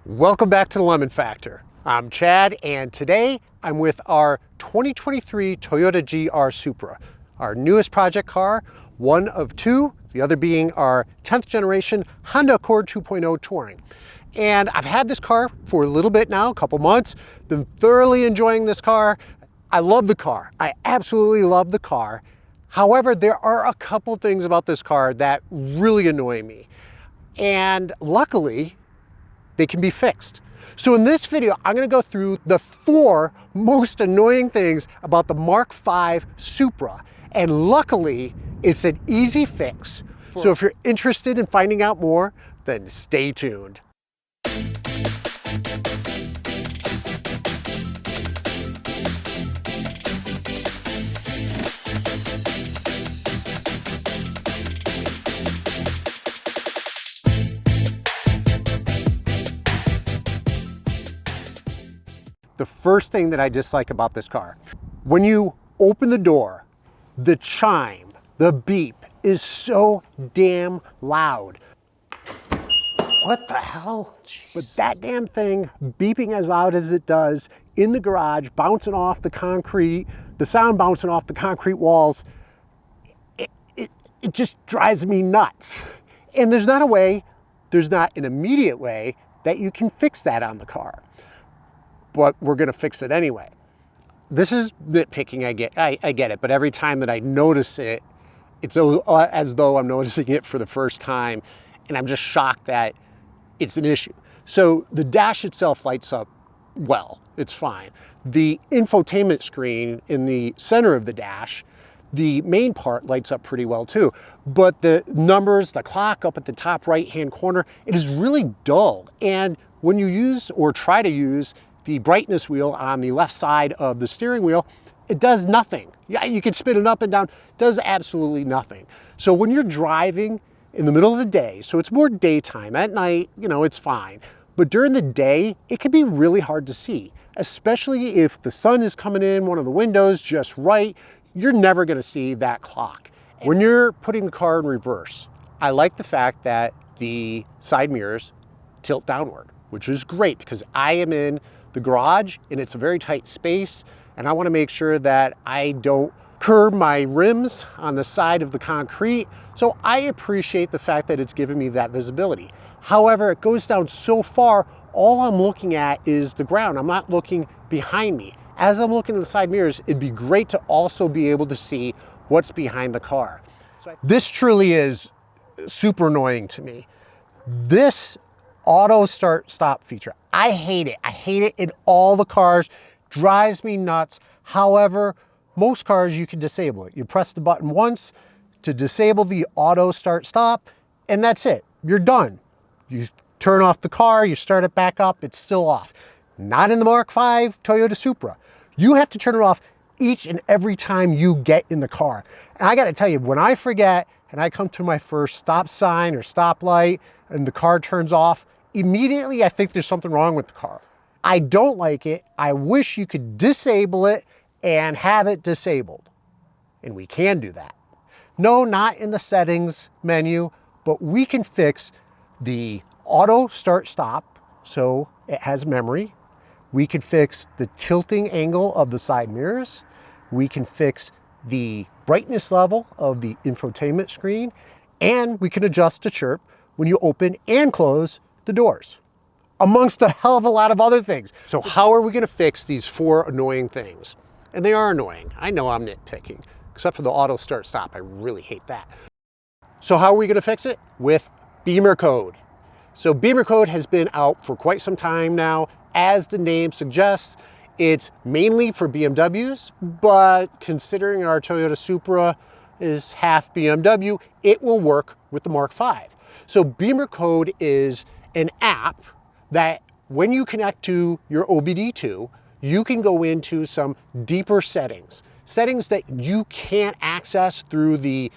Welcome back to the Lemon Factor. I'm Chad, and today I'm with our 2023 Toyota GR Supra, our newest project car, one of two, the other being our 10th generation Honda Accord 2.0 Touring. And I've had this car for a little bit now, a couple months, been thoroughly enjoying this car. I love the car. I absolutely love the car. However, there are a couple things about this car that really annoy me. And luckily, they can be fixed. So in this video, I'm gonna go through the 4 most annoying things about the Mark V Supra. And luckily, it's an easy fix. So if you're interested in finding out more, then stay tuned. The first thing that I dislike about this car, when you open the door, the chime, the beep is so damn loud. What the hell? Jeez. But that damn thing beeping as loud as it does in the garage, bouncing off the concrete, the sound bouncing off the concrete walls, it just drives me nuts. And there's not an immediate way that you can fix that on the car. But we're gonna fix it anyway. This is nitpicking, I get it, but every time that I notice it, it's as though I'm noticing it for the first time, and I'm just shocked that it's an issue. So the dash itself lights up well, it's fine. The infotainment screen in the center of the dash, the main part lights up pretty well too, but the numbers, the clock up at the top right-hand corner, it is really dull. And when you use or try to use the brightness wheel on the left side of the steering wheel, it does nothing. Yeah, you can spin it up and down, does absolutely nothing. So when you're driving in the middle of the day, so it's more daytime, at night, you know, it's fine. But during the day, it can be really hard to see, especially if the sun is coming in one of the windows just right, you're never gonna see that clock. When you're putting the car in reverse, I like the fact that the side mirrors tilt downward, which is great because I am in the garage and it's a very tight space, and I want to make sure that I don't curb my rims on the side of the concrete. So I appreciate the fact that it's giving me that visibility. However, it goes down so far, all I'm looking at is the ground. I'm not looking behind me. As I'm looking in the side mirrors, it'd be great to also be able to see what's behind the car. This truly is super annoying to me. This auto start stop feature, I hate it. I hate it in all the cars, drives me nuts. However, most cars you can disable it. You press the button once to disable the auto start stop, and that's it, you're done. You turn off the car, you start it back up, it's still off. Not in the Mark V Toyota Supra. You have to turn it off each and every time you get in the car. And I gotta tell you, when I forget and I come to my first stop sign or stoplight and the car turns off, immediately I think there's something wrong with the car. I don't like it. I wish you could disable it and have it disabled. And we can do that. No, not in the settings menu, but we can fix the auto start stop so it has memory. We can fix the tilting angle of the side mirrors. We can fix the brightness level of the infotainment screen, and we can adjust the chirp when you open and close the doors, amongst a hell of a lot of other things. So how are we gonna fix these 4 annoying things? And they are annoying. I know I'm nitpicking, except for the auto start stop. I really hate that. So how are we gonna fix it? With BimmerCode. So BimmerCode has been out for quite some time now. As the name suggests, it's mainly for BMWs, but considering our Toyota Supra is half BMW, it will work with the Mark V. So BimmerCode is an app that when you connect to your OBD2, you can go into some deeper settings that you can't access through the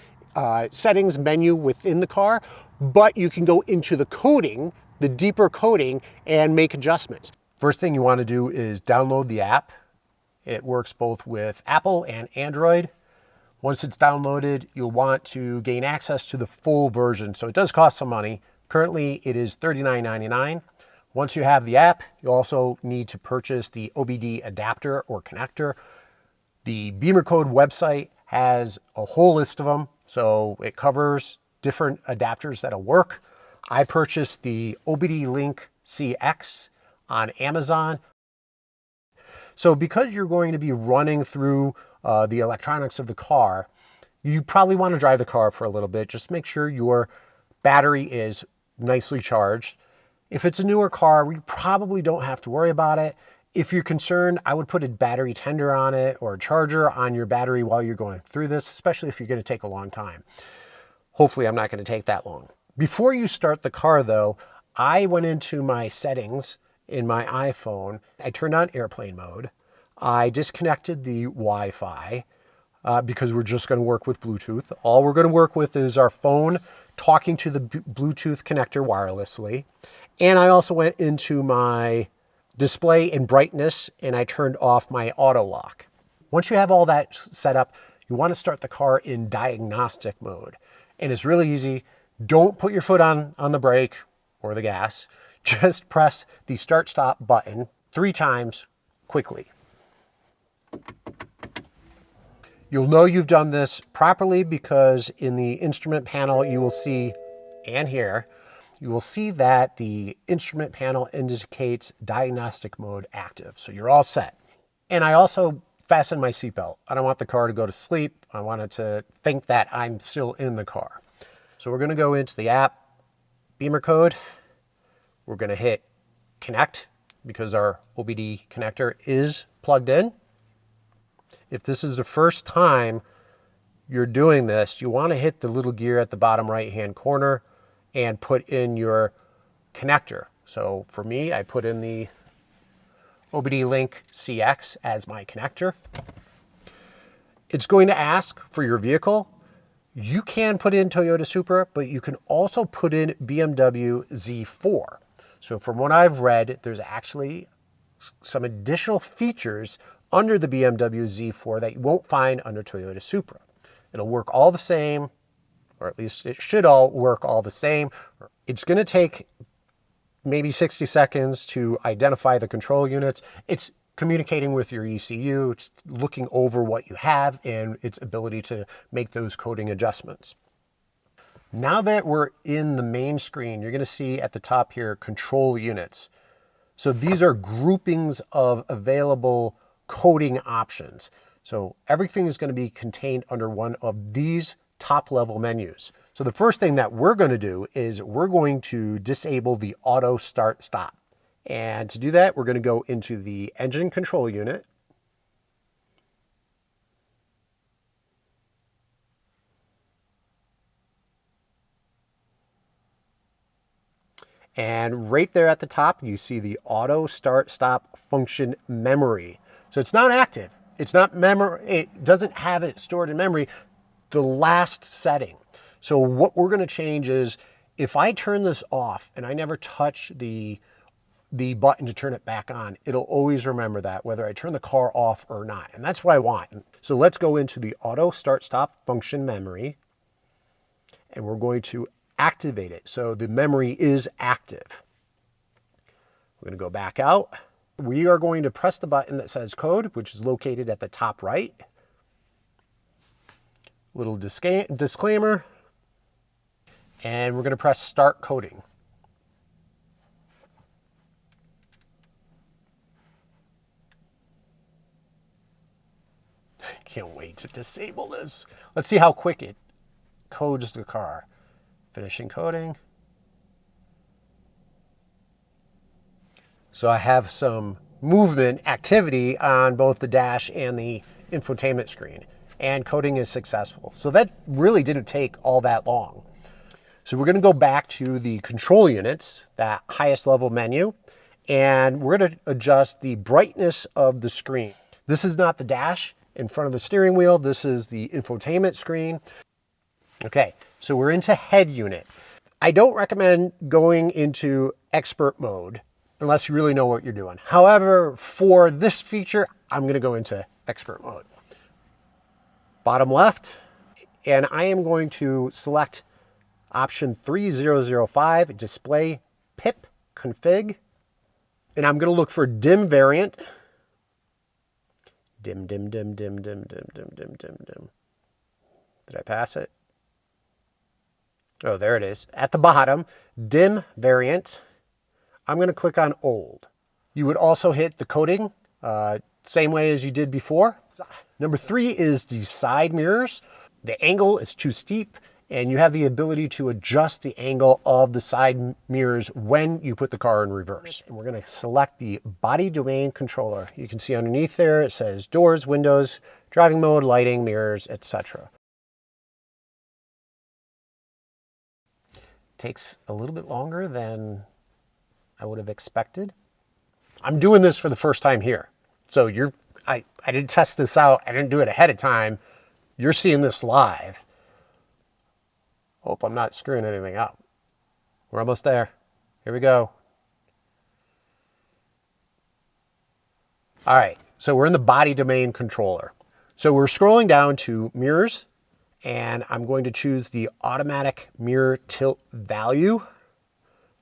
settings menu within the car, but you can go into the coding, the deeper coding, and make adjustments. First thing you want to do is download the app. It works both with Apple and Android. Once it's downloaded, you'll want to gain access to the full version. So it does cost some money. Currently, it is $39.99. Once you have the app, you also need to purchase the OBD adapter or connector. The BimmerCode website has a whole list of them, so it covers different adapters that'll work. I purchased the OBD Link CX on Amazon. So because you're going to be running through the electronics of the car, you probably want to drive the car for a little bit. Just make sure your battery is nicely charged. If it's a newer car, we probably don't have to worry about it. If you're concerned, I would put a battery tender on it or a charger on your battery while you're going through this, especially if you're going to take a long time. Hopefully, I'm not going to take that long. Before you start the car, though, I went into my settings in my iPhone. I turned on airplane mode. I disconnected the Wi-Fi because we're just going to work with Bluetooth. All we're going to work with is our phone talking to the Bluetooth connector wirelessly. And I also went into my display and brightness, and I turned off my auto lock. Once you have all that set up, you want to start the car in diagnostic mode. And it's really easy. Don't put your foot on the brake or the gas. Just press the start-stop button 3 times quickly. You'll know you've done this properly because in the instrument panel you will see, and here, you will see that the instrument panel indicates diagnostic mode active. So you're all set. And I also fastened my seatbelt. I don't want the car to go to sleep. I want it to think that I'm still in the car. So we're going to go into the app, BimmerCode. We're going to hit connect because our OBD connector is plugged in. If this is the first time you're doing this, you want to hit the little gear at the bottom right-hand corner and put in your connector. So for me, I put in the OBD Link CX as my connector. It's going to ask for your vehicle. You can put in Toyota Supra, but you can also put in BMW Z4. So from what I've read, there's actually some additional features under the BMW Z4 that you won't find under Toyota Supra. It'll work all the same, or at least it should all work all the same. It's going to take maybe 60 seconds to identify the control units. It's communicating with your ECU. It's looking over what you have and its ability to make those coding adjustments. Now that we're in the main screen, you're going to see at the top here, control units. So these are groupings of available coding options. So everything is going to be contained under one of these top level menus. So the first thing that we're going to do is we're going to disable the auto start stop. And to do that, we're going to go into the engine control unit. And right there at the top, you see the auto start stop function memory. So it's not active. It's not memory. It doesn't have it stored in memory. The last setting. So what we're going to change is if I turn this off and I never touch the button to turn it back on, it'll always remember that whether I turn the car off or not. And that's what I want. So let's go into the auto start stop function memory and we're going to activate it. So the memory is active. We're going to go back out. We are going to press the button that says code, which is located at the top right. Little disclaimer. And we're going to press start coding. I can't wait to disable this. Let's see how quick it codes the car. Finishing coding. So I have some movement activity on both the dash and the infotainment screen, and coding is successful. So that really didn't take all that long. So we're going to go back to the control units, that highest level menu, and we're going to adjust the brightness of the screen. This is not the dash in front of the steering wheel. This is the infotainment screen. Okay, so we're into head unit. I don't recommend going into expert mode unless you really know what you're doing. However, for this feature, I'm going to go into expert mode. Bottom left, and I am going to select option 3005, display pip config. and I'm going to look for dim variant. Dim, dim, dim, dim, dim, dim, dim, dim, dim, dim. Did I pass it? Oh, there it is. At the bottom, dim variant. I'm going to click on old. You would also hit the coding, same way as you did before. Number 3 is the side mirrors. The angle is too steep, and you have the ability to adjust the angle of the side mirrors when you put the car in reverse. And we're going to select the body domain controller. You can see underneath there, it says doors, windows, driving mode, lighting, mirrors, etc. Takes a little bit longer than I would have expected. I'm doing this for the first time here. So I didn't test this out. I didn't do it ahead of time. You're seeing this live. Hope I'm not screwing anything up. We're almost there. Here we go. All right, so we're in the body domain controller. So we're scrolling down to mirrors, and I'm going to choose the automatic mirror tilt value.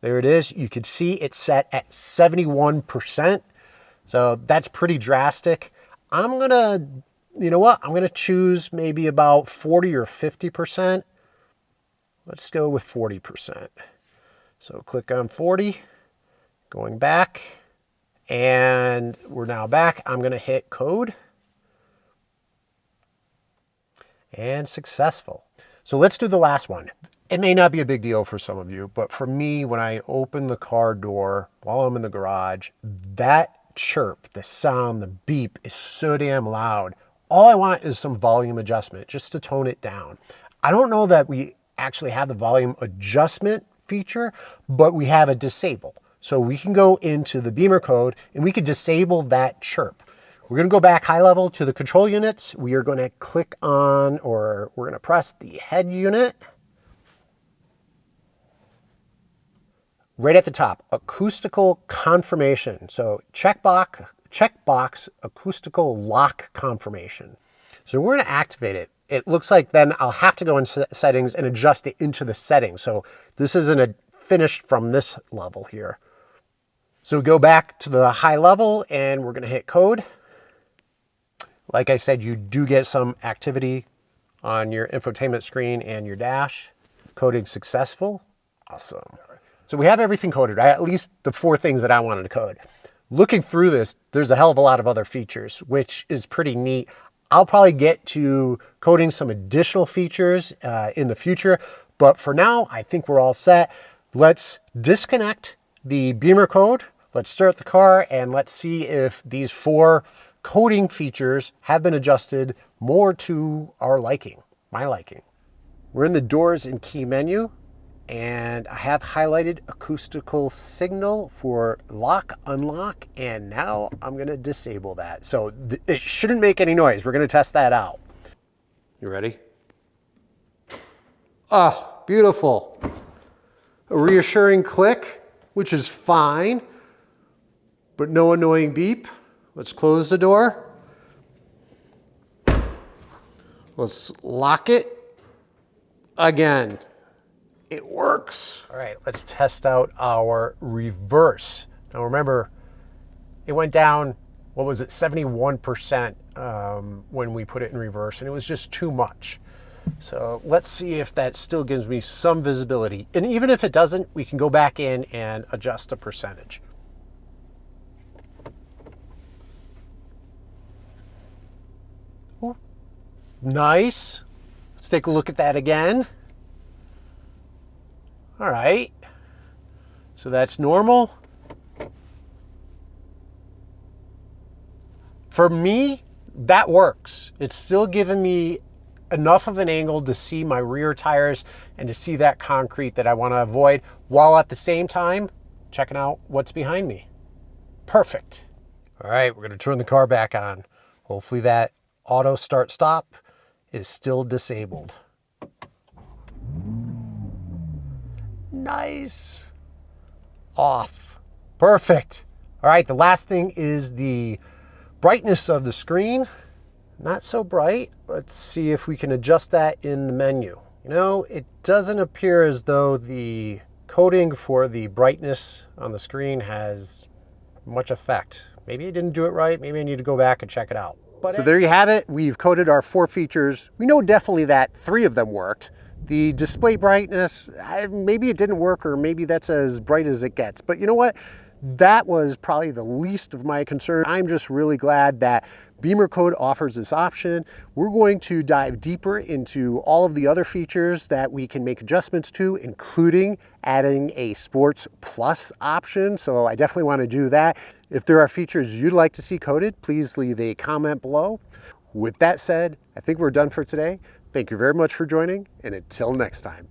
There it is. You can see it's set at 71%. So that's pretty drastic. I'm gonna, you know what? I'm gonna choose maybe about 40 or 50%. Let's go with 40%. So click on 40, going back, and we're now back. I'm gonna hit code, and successful. So let's do the last one. It may not be a big deal for some of you, but for me, when I open the car door while I'm in the garage, that chirp, the sound, the beep is so damn loud. All I want is some volume adjustment just to tone it down. I don't know that we actually have the volume adjustment feature, but we have a disable. So we can go into the BimmerCode and we can disable that chirp. We're going to go back high level to the control units. We are going to click on, or we're going to press the head unit. Right at the top, acoustical confirmation. So checkbox acoustical lock confirmation. So we're going to activate it. It looks like then I'll have to go in settings and adjust it into the settings. So this isn't finished from this level here. So we go back to the high level and we're going to hit code. Like I said, you do get some activity on your infotainment screen and your dash. Coding successful. Awesome. So we have everything coded, right? At least the 4 things that I wanted to code. Looking through this, there's a hell of a lot of other features, which is pretty neat. I'll probably get to coding some additional features in the future, but for now, I think we're all set. Let's disconnect the BimmerCode. Let's start the car and let's see if these 4 coding features have been adjusted more to our liking, my liking. We're in the doors and key menu, and I have highlighted acoustical signal for lock, unlock, and now I'm going to disable that. So it shouldn't make any noise. We're going to test that out. You ready? Ah, beautiful. A reassuring click, which is fine, but no annoying beep. Let's close the door. Let's lock it again. It works. All right, let's test out our reverse. Now remember, it went down, what was it, 71% when we put it in reverse, and it was just too much. So let's see if that still gives me some visibility. And even if it doesn't, we can go back in and adjust the percentage. Ooh, nice. Let's take a look at that again. All right, so that's normal. For me, that works. It's still giving me enough of an angle to see my rear tires and to see that concrete that I want to avoid, while at the same time checking out what's behind me. Perfect. All right, we're going to turn the car back on. Hopefully that auto start stop is still disabled. Nice. Off. Perfect. All right, the last thing is the brightness of the screen. Not so bright. Let's see if we can adjust that in the menu. You know, it doesn't appear as though the coding for the brightness on the screen has much effect. Maybe I didn't do it right. Maybe I need to go back and check it out. So there you have it. We've coded our 4 features. We know definitely that 3 of them worked. The display brightness, maybe it didn't work, or maybe that's as bright as it gets. But you know what? That was probably the least of my concern. I'm just really glad that BimmerCode offers this option. We're going to dive deeper into all of the other features that we can make adjustments to, including adding a Sports Plus option. So I definitely want to do that. If there are features you'd like to see coded, please leave a comment below. With that said, I think we're done for today. Thank you very much for joining, and until next time.